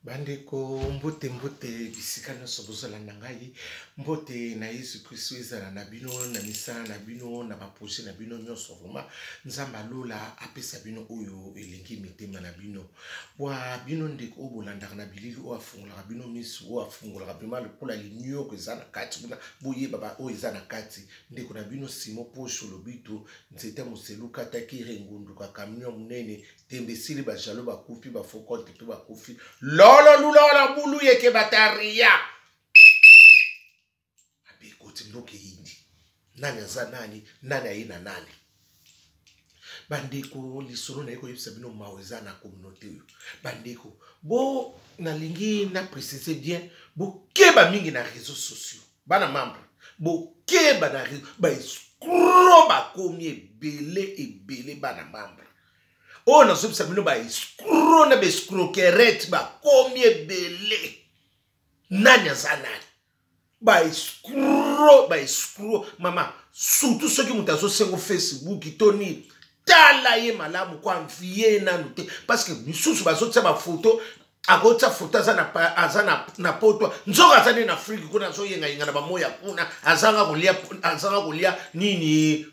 Bandeko mbote mbote bisika nyonso bozolanda ngai mbote na Yesu Kristo ezala na bino na misala na bino na baprojet na bino nyonso vraiment nzamba lola apesa bino oyo elengi mitema na bino wa bino ndeko obolandaka na bilili o afungolaka bino misu o afungolaka bima lokola linyo ko eza na kati kuna boye baba o eza na kati ndeko na bino Simo Posho lobito nzete moseluka takire ngunduka camion munene tembesili ba jalo ba kufi ba fokote pe ba kufi lolo lula bulu yeke bataria abe koti ndoke hindi nani aza nani ayina nani bandeko lisolo na yeko yebisa bino maweza na communauté oyo bandeko bo nalingi na préciser bien bo keba mingi na réseaux sociaux bana membre bo keba na ba escroc ba komi ebele bana membre o na so bino ba escroc na be escroquerette ba komi ebele nani aza nani ba escroc mama surtout ceux qui mutazo sengo Facebook toni tala ye malamu kwa mfie na nute parce que misusu bazotsa ba photo akotsa photo azana na poto nzoka azane na Afrique kuna so yenga na ba moya kuna azanga kulia nini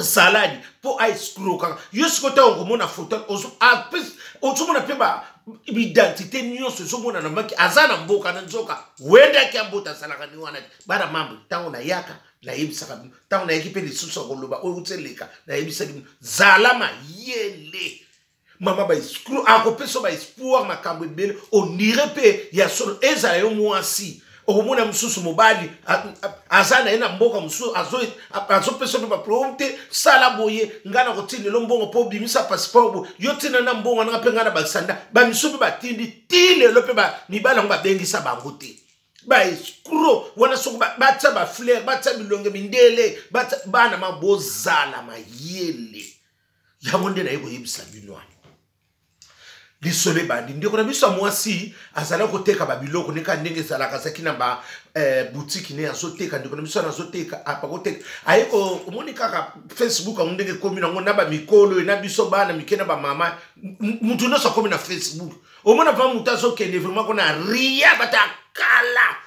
salade po ice cream kaka yosikota ngomona photo ozo mona peba identité nyonso so mona na maki azana mboka na nzoka wenda ki ambota salaka ni wana bara mambo tango na yaka na yebisaka tango na ekipe lisusu koloba o utseleka na yebisaka zalama yele mama ba screw akopeso ba espoir makambo ebele onire pe ya solo eza yo mwasi okomona mususu mobali azana ena mboka mususu azo peso pe ba prompte sala boye ngana kotini lo mbongo po bimisa passeport yo tina na mbongo na pe ngana ba sanda ba misusu ba tindi tile lo pe ba mibala ngba bengisa bango te ba escroc wana soko batsa ba fleur batsa bilonge mindele batsa bana mabozala mayele yango nde na yeko yebisa binwana lisole bandi ndeko na biso mwasi azala koteka ba biloko neka ndenge sala kasaki na ba boutique ne azoteka ndeko na biso azoteka apa koteka ayeko omoni kaka Facebook ndenge komi na ngona ba mikolo na biso bana mikena ba mama mutu no komi na Facebook omona va mutazo kende vraiment kona ria batakala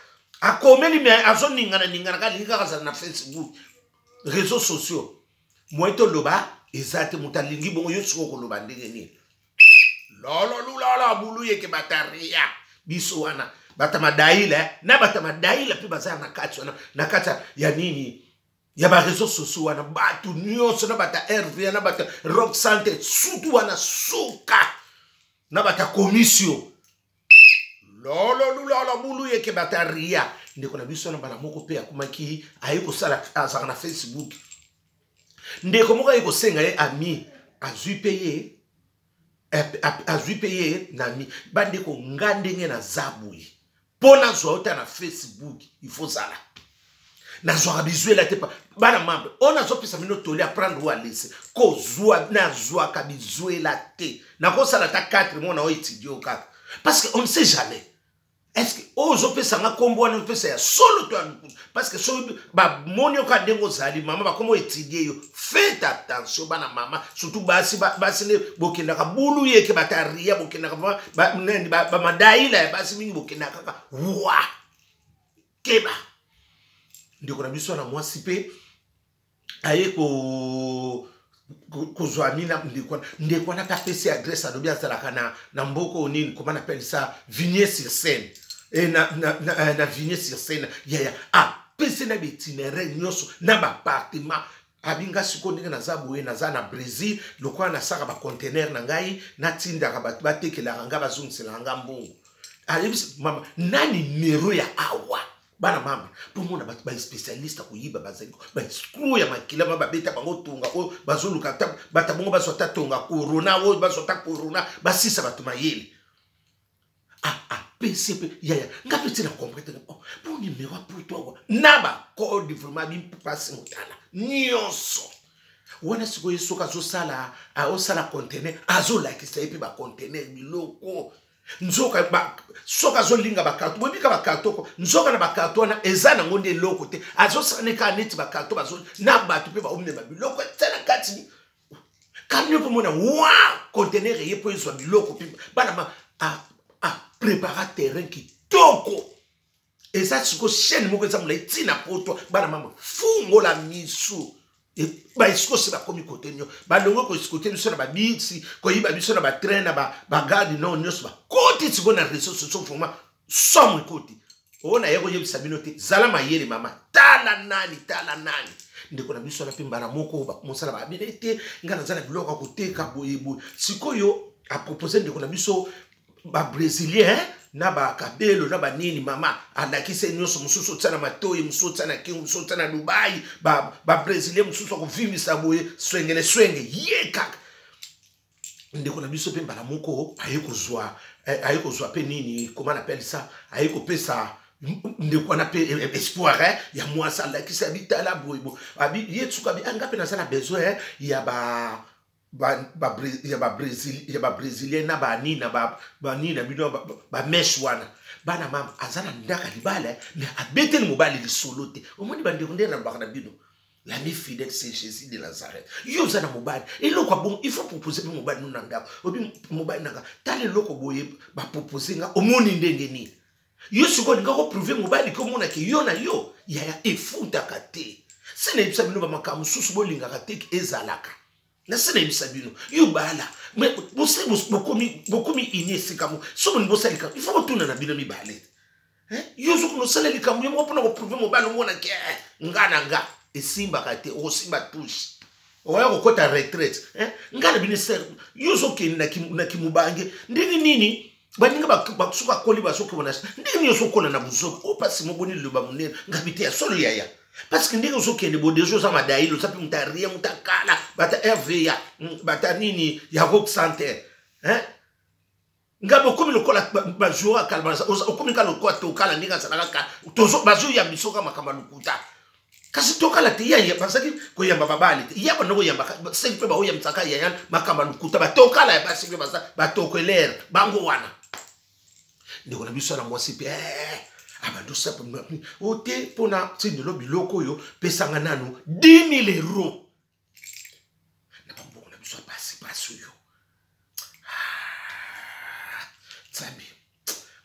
akomeli me azoningana kaka na Facebook réseaux sociaux moito loba ezate mutalingi bongo yosuko koloba ndenge ni lolo lula bulu yeke bataria biso wana batamadaila na batamadaila pe bazana na kata ya nini ya ba réseaux sociaux wana batu nyonso na bata RV na bata rock santé surtout wana suka na bata commission lolo lula bulu yeke bataria ndeko na biso na bana moko pe akumaki ayiko sala azaka na Facebook ndeko moko ayiko senga ye ami azui payer nami bandeko ngandenge na zabui pona zoota na Facebook il faut sala na zoa bizuela te pa bana mambe ona zo pesa mino toli apprendre ou à laisser ko zoa na zoa ka bizuela te na ko sala ta 4 mois na o étudier kaka parce que on ne sait jamais est-ce que ozo pesa nga kombo na pesa ya solo to parce que so ba monio ka dengo zali mama ba komo étudier yo faites attention bana mama surtout basi ne bokenda ka bulu yeke bataria bokenda ka ba madaila basi mingi bokenda kaka wa keba ndiko na biso na mwasi pe ayeko kozwamina ndiko na tapesi adresse adobia zalaka na mboko nini comment on appelle ça vigner sur scène et na vigner sur scène ya pesi na itinéraire nyonso na ba appartement abinga siko ndenge na zabu na za na Brésil lokwa na saka ba container na ngai na tinda ka ba tekela nga bazungisela nga mbongo alibisi mama nani nero ya awa bana mama pour mona ba spécialiste ko yiba bazango ba screw ya makila ba beta bango tunga o bazuluka bata bongo basota tunga corona o basota corona basisa batuma yele PCP ya ngapi tina comprendre pour numéro pour toi naba code vraiment bi passe mutala nyonso wana siko yesoka zo sala o sala container azo like ça epi ba container biloko nzoka ba soka zo linga ba karto bobika ba karto nzoka na ba karto na ezana ngonde loko te azo saneka neti ba karto bazo na ba tu pe ba omne ba biloko tena kati kanyo po mona wa container ye po zo biloko pe bana ma prépara terrain kitoko. Et ça c'est ko chaîne moko ça mula tina poto bana mama fungola misu. Et ba isko se ba komi côté nyo. Ba longo ko côté nyo na ba bisi ko yiba biso na ba train na ba garde non nyo ba. Côté tiko na réseau social format somme côté. Ona yego yebisa binote zala mayele mama tala nani ndeko na biso na pimbara moko ba mosala ba binete ngana zala biloko koteka boyebo sikoyo a proposer ndeko na biso ba brésilien na ba kabelo na ba nini mama andakise nyoso mususu tsana matoyi mususu tsana kingu mususu tsana Dubai ba brésilien mususu ko vimisa boye swenge yeka ndeko na biso pimbara moko ayeko zwa pe nini comment on appelle ça ayeko pesa ndeko na pe espoir ya mwasa la kisa bitala boyebo abi yetsuka bi anga pe na sana besoin ya ba brésilien na ba nina bino ba meshwana bana mama azana ndaka libala mais abete le mobile li solote omoni bande ndera bakana bino l'ami fidèle c'est Jésus de Nazareth yo zana mobile et loko bon il faut proposer mobile nous nanga obi mobile nanga tale loko boye ba proposer nga omoni ndenge ni yo siko nga ko prouver mobile ko mona ke yo na yo ya efuta kate sene bisa bino ba makamu susu bolinga kate ezalaka na sene bisa bino yo bala mais bokomi inyesi kamu so bon bosa lika il faut retourner na bino mi balé yo zo ko sala lika mu mo pona ko prouver mobile mona ke nga e simba kate o simba touche oya ko kota retraite ngana bino ser yo zo ke na kimubange ndini nini baninga bakusuka koli basoke bona ndini yo so kola na buzo o pasi mo boni loba munene ngabite ya solo yaya parce que ndenge so kende bo dejo za madailo sapi mutaria mutakala bata RVA bata nini ya rock center ngabo komi lokola bajoa kalbanza o komi kala ko to kala ndinga sanaka tozo bazo ya bisoka makamba lukuta kasi to kala te ya basaki ko yamba babali ya bano ko yamba sepe ba o yamba saka ya makamba lukuta ba to kala ba sepe ba to ko ler bango wana ndiko na biso na mwasi pe abando sapo ote pona tindelo biloko yo pesanga nanu 10,000 euros na pambo na biso pasi yo tsambi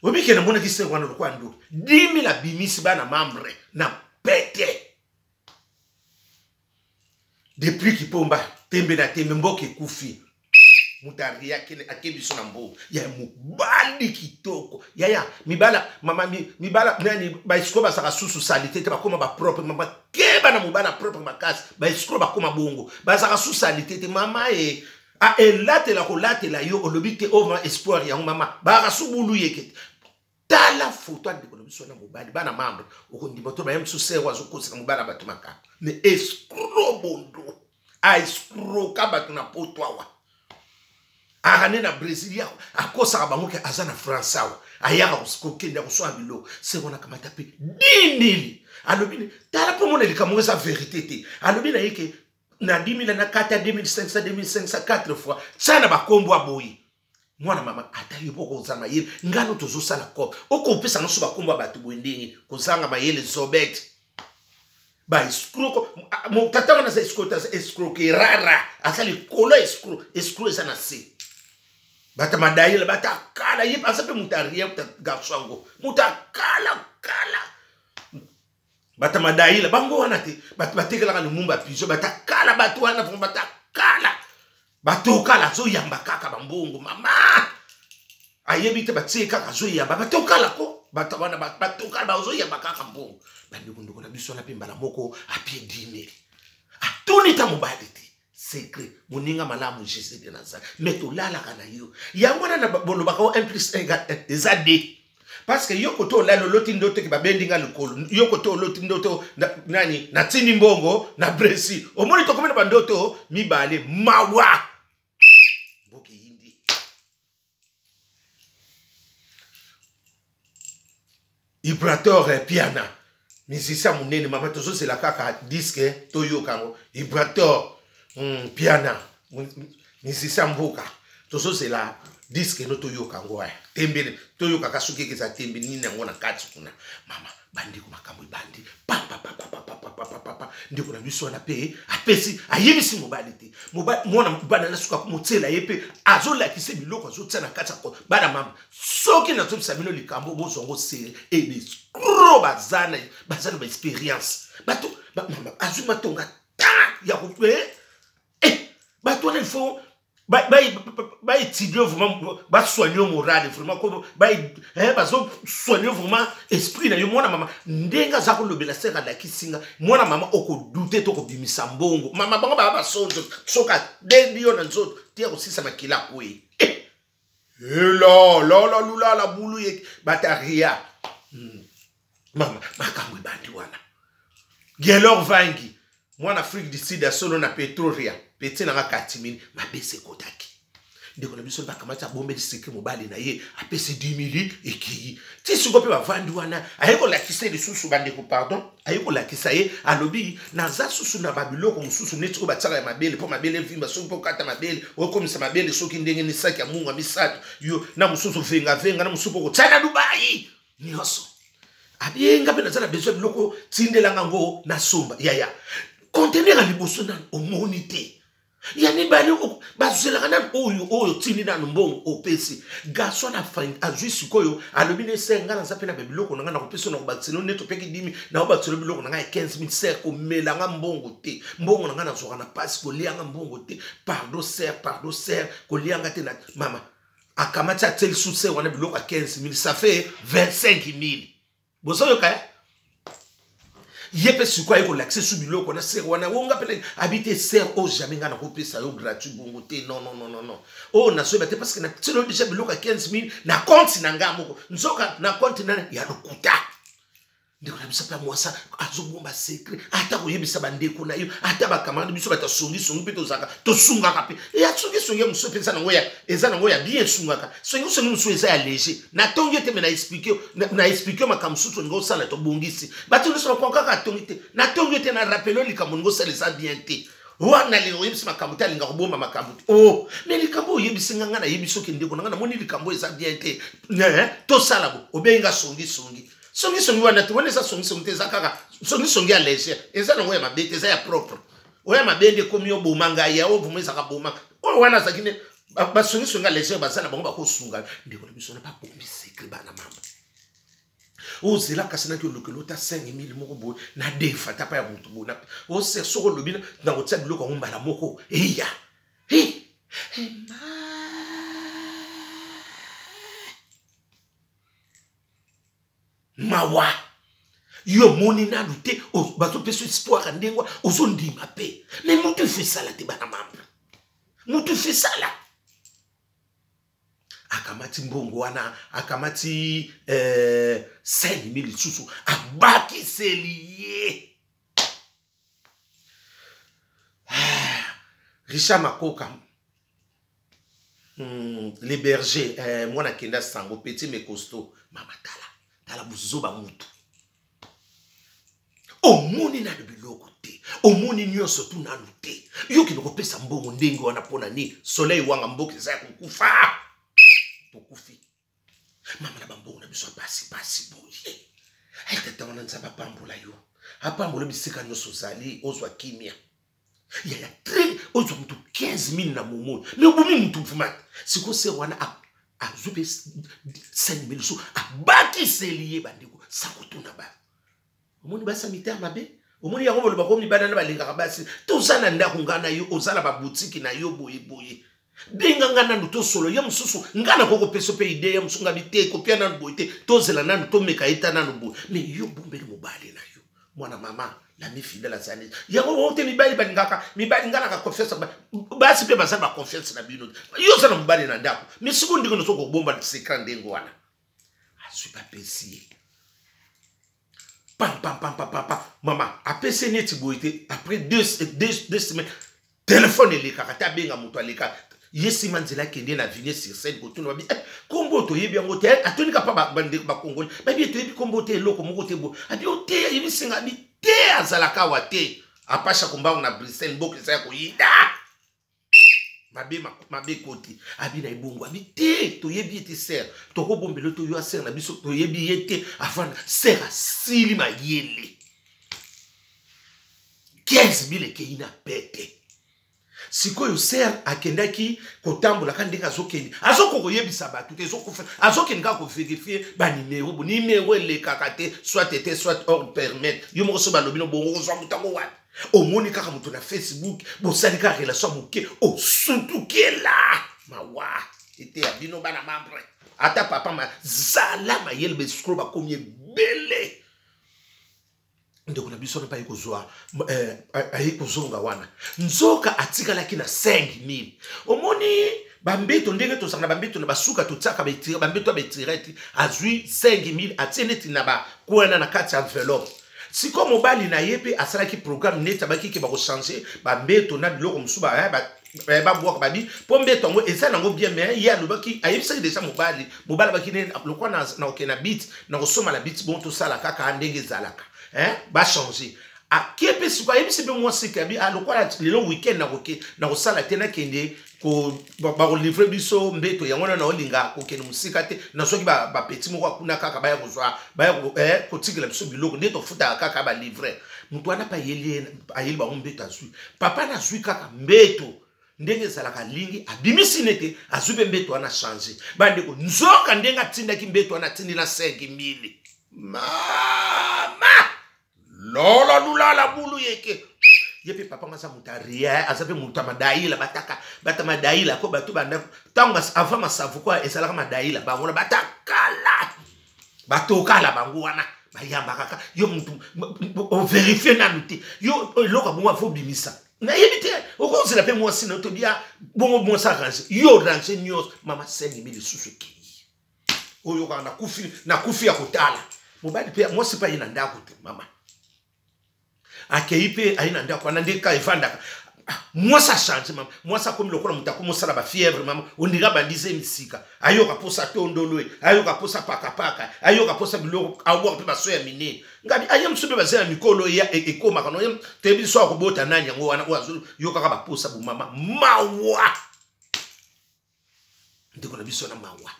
obike na mona kise wana lokwa ndo 10,000 abimisi bana mambre na pete depuis kipomba tembe na tembe mboke kufi mutari yake akebiso na mbo ya mubali kitoko ya mibala mama mibala nani ba iskoba saka susu salite te bakoma ba propre mama keba na mubala propre makasi ba iskoba bakoma bongo ba saka susu salite te mama a elate la kolate la yo olobite over espoir ya mama ba rasubulu yeke tala photo de biso na mubali bana mambre okondima to ba yemsu sewa zo kosa mubala batumaka mais escro bondo a escro kabatu na potwa arane na Brésil akosa bango ke azana français ayaka kuskokenda kuswa bilo sekona kamata pe 10,000 alobini tala po mona likamonga sa vérité te alobina yeke na 10,000 na 4 2500 4 fois sana bakombo aboyi mwana mama atayo boko zama yele ngano tozo sala ko okopesa no suba kombo batu bwendingi kozanga mayele zobet ba escroc mo tata na sa escroc rara asali kolo escroc sana se bata madaila bata kala yip asape mutaria garçongo mutakala bata madaila bango wana te batekela ka lumumba piso bata kala batu wana fo bata kala bato kala zo yamba kaka bambongo mama ayebite batseka ka zo yamba bato kala ko bata wana bato kala bazo yamba kaka mbongo bandiko na biso na pimbala moko apie 10,000 atuni ta mobalite secret moninga malamu Jésus de Nazareth mais to lala kana yo yangwana na bolo baka 1 + 1 ezade parce que yoko to lalo loti ndoto ke babendinga lokolo yoko to loti ndoto nani na tini mbongo na Brésil omoni to komena bandoto mibale mawa boki hindi Ibrator piana musicien munene mama tozo c'est la kaka disque to yo kango Ibrator piana musicien mboka tozo c'est la disque no toyoka ngwa tembele toyoka kasuki kisa tembele ni ngona kati kuna mama bandi ko makambo bandi papa ndiko na biso na pe apesi ayebisi mobali te mobali mwana bana na suka kumotela yepe azola kise biloko azotsa na kati ko bana mama soki na topisa bino likambo bozongo sere et des gros bazana ba experience bato mama azuma tonga ta ya ko bato na faut ba étudier vraiment ba soigner moral vraiment comme ba soigner vraiment esprit na yo mwana mama ndenga za ko lobela sera la kisinga mwana mama oko douter to ko bimisa mbongo mama bango ba sonzo soka dendi yo na nzoto tia ko sisa makila kwe lula la bulu ye bataria mama makamwe bandi wana gelor vangi mwana Afrique du Sud a solo na Petroria peti na katimini mabese kotaki ndeko na biso bakamata bombe disiki mobali na ye apesi 10 000 eki ti suko pe bavandi wana ayeko lakisa lisusu bandeko pardon ayeko lakisa ye alobi na za susu na babiloko mususu neti ko batsaka ya mabele po mabele vimba so po kata mabele okomisa mabele soki ndenge ni saki ya mungu misato yo na mususu venga na mususu ko tsana Dubai nyoso abienga pe na tsana beso biloko tindelanga ngo na somba ya contenir à liboso na omonité yani bali bazela na oyo tini na mbongo opesi gaso na fin ajuisi koyo alobine senga na zapena biloko na kopesa na kobatselo neto peki dimi na obatselo biloko na 15 000 ser ko melanga mbongo te mbongo na zoka na passe ko lianga mbongo te pardon ser ko lianga te na mama akamata tel sous wana biloko 15 000 ça fait 25 000 boso yo kaya yepe sukwa yeko l'accès sous biloko na ser wana wonga pele habiter ser au jamais ngana kopesa yo gratuit bongo te non oh na so bate parce que na tselo déjà biloko 15 000 na compte na ngamoko nzoka na compte na ya lokuta ndiko na bisa pa mwasa azobomba secret ata koyebisa bandeko na yo ata bakamanda biso bata songi pe tozaka to sungaka pe ya songi muso pensa na ngoya eza na ngoya bien sungaka songi muso eza ya léger na tongi te me na expliquer makamsuto ngo sala to bongisi bato so ko kaka tongi te na tongi te na rappelo likambo ngo sala eza bien te wana le oyebisa makambo ta linga kobomba makambo oh mais likambo oyebisa nganga na yebiso ke ndeko ngana moni likambo eza bien te to sala bo obenga songi wana tu wana sa songi te zakaka songi ya léger eza na ngoya mabete eza ya propre oya mabende komi obomanga ya ovumeza ka boma o wana zakine ba songi ya léger bazana bango bakosunga ndeko na biso na ba bombi secret bana mama o zela kasina ki lokelo ta 5 000 moko bo na defa ta pa ya mutu bona o se soko lobina na ko tsa biloko ngombala moko eya mawa yo moni na lute o bato peso espoir ndengwa ozo ndima pe mais mutu fait ça la te bana mamba mutu fait ça la akamati mbongo wana akamati 5 000 susu abaki seliye Richard Makoka les bergers mwana kenda sango petit mais costaud mama tala buzoba mutu omoni na biloko te omoni nyonso tu na lute yoki no kopesa mbongo ndenge wana pona ni soleil wanga mboki za kukufa tokufi mama na bambongo na biso pasi boye ai tata wana nzaba pambola yo apambola bisika nyonso zali ozwa kimia ya tre ozwa mutu 15 000 na momo mais obomi mutu fumata siko se wana azupe 5 000 so abaki seliye bandeko sakutuna ba omoni basa miter mabe omoni yango boloba ko mibana na balinga basi tozana ndako ngana yo ozala ba boutique na yo boye benga ngana ndo solo ya mususu ngana koko peso pe idea ya musunga bite ko pia na boite tozela nanu to meka ita nanu bo mais yo bombeli mobali na yo mwana mama la mi fidèle à sani yango wote mibali ngana ka confiance basi pe basa ba confiance na bino yo sana mobali na ndako mais sikundi kono soko bomba secret ndengo wana suis pas pesé pam mama apese neti boite après deux semaines téléphone les kakata benga muto aleka yesi manzela kende na vigner sur scène ko tuna bi kombo to yebi yango te atoni ka pa bande ba kongoli ba bi to yebi kombo te loko moko te bo abi o te yebi singa bi te azalaka wa te apasha kumba na Bruxelles mboko sa ko yida mabe koti abi na ibongo abi te to yebi ete ser to ko bombelo to yo ser na biso to yebi ete afana ser asili mayele 15,000 ke ina pete sikoyo ser akendaki kotambola kandi azokendi azoko yebisa batu te zokufa azokeni ka ko vérifier ba numéro elekaka te soit hors permettre yo moko so balobi no bongo zo mutango wa omoni kaka mutu na Facebook bosalika relation moke o surtout kela mawa ete abino bana membre ata papa ma zala mayele be scroll ba komie bele ndeko na biso na pa ikozwa ayikozonga wana nzoka atikalaki na 5,000 omoni bambeto ndenge tosanga bambeto na basuka totsaka betira bambeto betireti azwi 5,000 atieneti na ba kuana na kati enveloppe siko mobali na yepe asalaki programme neta bakiki ba ko changer bambeto na biloko musuba ba bwaka babi pombeto ngo eza nango bien mais ya lobaki ayebisa déjà mobali baki ne lokwa na okena bit na kosoma la bit bon to sala kaka ndenge zalaka ba changer a kepe siko ayebisa be moi sikabi a lokwa lelo weekend na koke na kosala tena kende ko ba ko livrer biso mbeto yango na olinga ko kene musika te na soki ba petit moko kuna kaka ba ya kozwa ba ya ko tigela biso biloko ndeto futa kaka ba livrer mutu ana pa yeli ayeli ba mbeto azui papa na zui kaka mbeto ndenge zalaka lingi abimisi nete azube mbeto ana changer bandeko nzoka ndenga tindaki mbeto ana tindina 5,000 mama lola lulala bulu yeke yepe papa ngasa mutaria azape mutamaдаila bata madaila ko batu banda tanga avant masavu kwa esalaka madaila bangona batakala batokala bangu wana bayamba kaka yo mutu o vérifier na nuti yo loka bongo fo bimisa na yebite okonzi la pe moi sino to bia bongo bon sa range yo range news mama 5,000 susuki oyo kana na kufi ya kotala mobali pe moi c'est pas ina ndako te mama akeipe aina ndako na ndeka evanda moi ça change mama moi ça comme lokola mutako mosala ba fièvre mama ondira bandize misika ayoka posa tondolwe ayoka posa paka ayoka posa biloko awo pe baso ya mine ngabi ayam sube bazela mikolo ya ekoma kana yam tebi so akobota nani yango wana wazo yoka ka baposa bu mama mawa ndiko na biso na mawa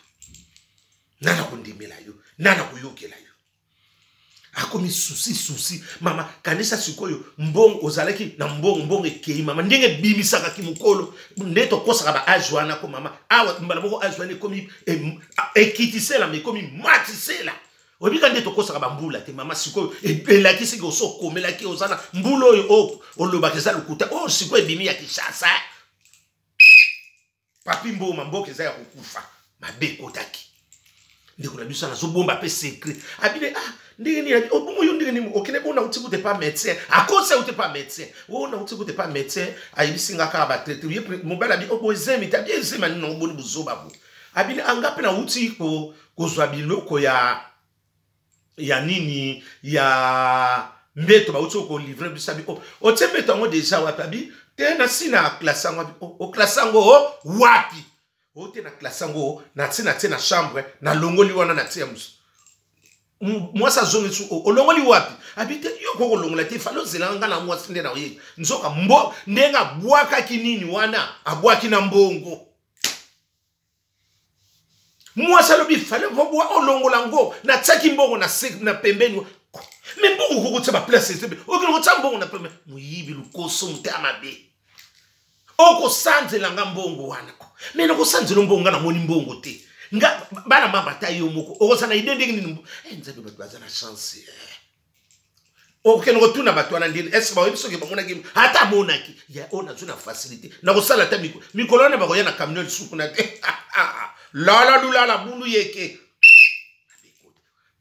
nana kondimela yo nana kuyokela yo akomi souci mama kanisa sikoyo mbongo ozalaki na mbongo ekei mama ndenge bimisaka ki mukolo ndeto kosaka ba ajwana ko mama awa mbala moko ajwana komi ekitisela me komi matisela obika ndeto kosaka ba mbula te mama sikoyo elaki siko so komelaki ozana mbulo oyo olobaka za lukuta sikoyo bimi ya Kishasa papi mboma mboke za ya kukufa mabe kotaki ndiko na biso na zo bomba pe secret abile ndenge ni obungu yo ndenge ni okene bona utiku te pas médecin akosa uti pas médecin ona utiku te pas médecin ayibisinga ka ba traiter ye mobala bi obozemi ta bien zema ni no boni buzoba bu abile angape na uti ko kozwa biloko ya nini ya mbeto ba uti ko livrer bisabi o tembeto ngo déjà wapabi tena sina klasango o klasango wapi o tena klasango na tena chambre na longoli wana na tia musu moi ça zone su olongoli wapi abite yo ko longola te falo zelanga na moi sinde na oye nzoka mbo ndenga bwaka kinini wana abwaki na mbongo moi ça lobi falo bwa olongola ngo na tsaki mbongo na pembeni mais mbongo ko tsa ba place te okino tsa mbongo na pembeni muyibi lukoso mutama be oko sanzela nga mbongo wana ko mais no ko sanzela mbongo na moni mbongo te nga bana mama tayo moko okosana idende nini nzabe batwaza na chance okeno kotuna batwana ndini est ba webiso ke bangona ke hata monaki ya ona zuna facilité na kosala ta mikolo na bakoya na camion suku na te la bulu yeke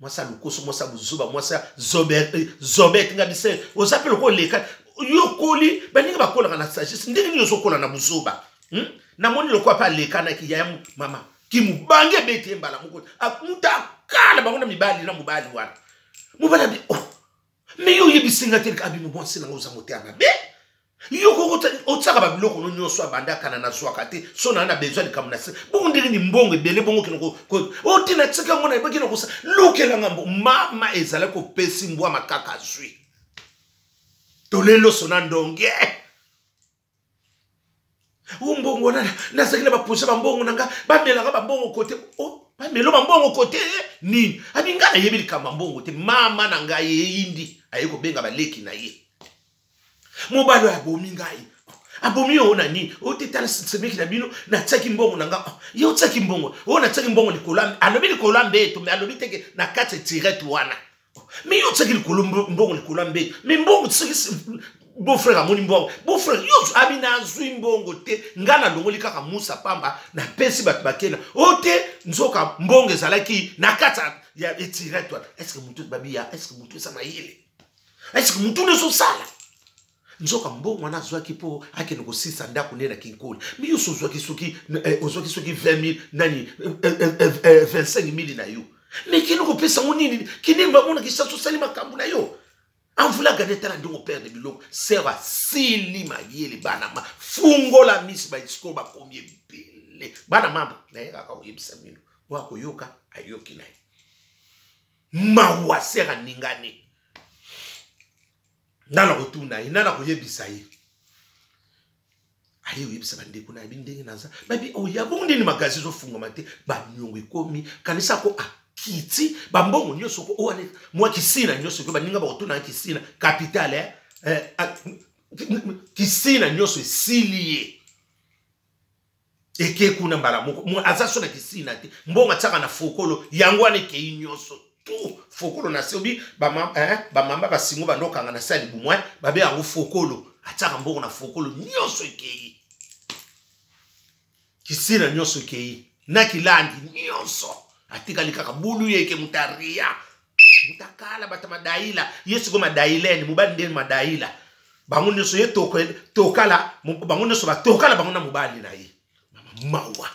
moi ça lukoso moi ça buzuba moi ça zobet nga bise osapelo ko leka yo koli baninga bakola na sagesse ndenge ni sokola na buzuba na moni lokwa pa leka na ki ya mama kimu bange bete mbala mukolo akuta kala bangona mibali na mubali wana mubala bi me yo yebisinga tel ka bi mubonse na ngoza motema be yo ko otsaka ba biloko no nyoso abanda kana na swaka te so na besoin de kamnase bondiri ni mbongo bele bongo kinoko o tina tsika ngona ibakina ko lokela ngambo mama ezala ko pesi mbwa makaka zwi to lelo sona ndonge Mbongo na sakila ba poche ba mbongo nanga ba melanga ba mbongo côté oh ba melo ba mbongo côté nini abinga na yebili kama mbongo te mama nanga ye indi ayeko benga ba leki na ye mobalo ya bomi ngai abomi ona ni o te tala semeki na bino na tsaki mbongo nanga yo tsaki mbongo o na tsaki mbongo likola alobi likola mbeto me alobi teke na kate tirette wana me yo tsaki likola mbongo likola mbeto me mbongo tsaki beau frère amoni mbongo beau frère yo abina azwi mbongo te ngana longoli kaka musa pamba na pesi bat bakena o te nzoka mbongo ezalaki na kata ya tirette wana est-ce que mutu babia est-ce que mutu sama yele est-ce que mutu ne so sala nzoka mbongo wana zwaki po akene ko 600 ndako nena kinkoli mi yo so zwaki soki ozwaki soki 20000 nani 25000 na yo mais kino ko pesa nini kini mbona kisa so sali makambu na yo anvula ganeta na ndongo père de biloko sera sili mayele bana ma fungola misi ba isko ba komie bele bana mamba na yeka ka oyebisa mino wako yoka ayoki na mawa sera ningane nana kotuna nana koyebisa ye ayo yebisa bandeko na bindenge naza babi oyabonde ni magazi zo funga mate ba nyongo ekomi kanisa ko kiti bambongo nyoso ko oane mwa kisina nyoso ko baninga ba kotuna kisina capitale kisina nyoso esiliye eke kuna mbala moko azaso na kisina te mbonga tsaka na fokolo yango ane ke nyoso tout fokolo na sebi bamamba basingo bandokanga na sali bumwa babe yango fokolo ataka mbongo na fokolo nyoso ekei kisina nyoso ekei na kilandi nyoso atikali kaka bulu yeke mutaria mutakala batama daila yesu ko madaileni mubali ndeni madaila bango nyoso ye tokala bango nyoso batokala bango na mubali na ye mama mawa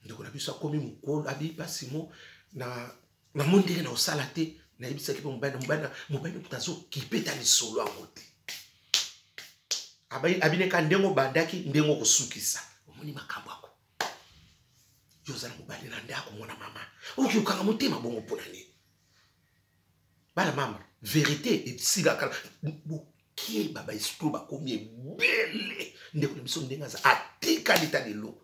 ndeko na biso akomi mukolo abi basimo na mondenge na osala te na yebisa kipo mobali mutazo kipeta lisolo angote abineka ndengo bandaki ndengo kosukisa omoni makambo ako yozala mobali na ndako mona mama okiyokanga motema bongo mpona nini bana mama vérité esilakala bokeba baesprit bakomi ebele ndeko na biso ndenge aza atikali ta lelo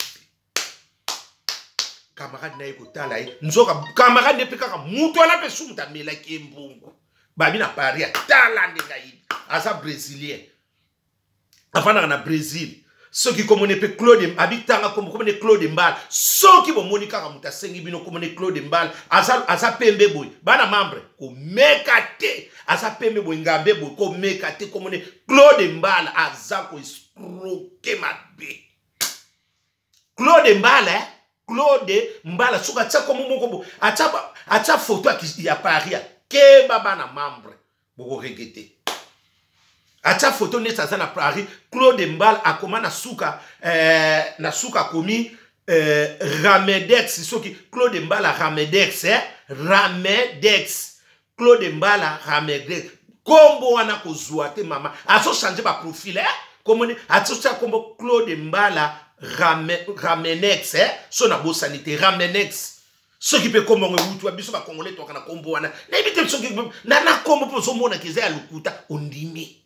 camarade na ekotala ye nzoka camarade ne pekaka mutu ala pe sumuta melaki embongo babi na Paris atala ndenga yibi aza brésilien afandaka na Brésil soki komone pe Claude abitanga komone Claude Mbala soki bomoni kaka muta sengi bino komone Claude Mbala aza pembe boy bana membre ko mekate aza pembe boy ngambe boy ko mekate komone Claude Mbala aza ko escroquer mabe Claude Mbala Claude Mbala suka tsako mumoko acha photo ya Paris ke baba na membre boko regete acha photo neta za na Paris Claude Mbala akoma na suka komi Ramedex soki Claude Mbala Ramedex Ramedex Claude Mbala Ramedex kombo wana kozwa te mama aso changer ba profil komoni aso cha kombo Claude Mbala Ramenex so na bo sanité Ramenex ce qui peut kombo ngutu abiso ba congolais to kana kombo wana na ibite so ki na kombo po so mona kiza ya lukuta ondimi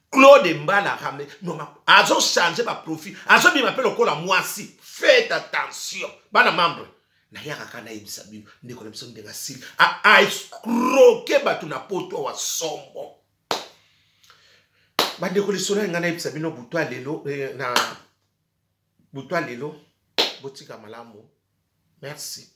Claude Mbala Rame non azo changer ba profil azo bi m'appelle okola mwasi faites attention bana membre na yaka kana ibisa bino ndeko na biso ndenga sili a escroquer batu na poto wa sombo ba ndeko lisona ngana ibisa bino butwa lelo na Butwa lelo, botika malamu. Merci.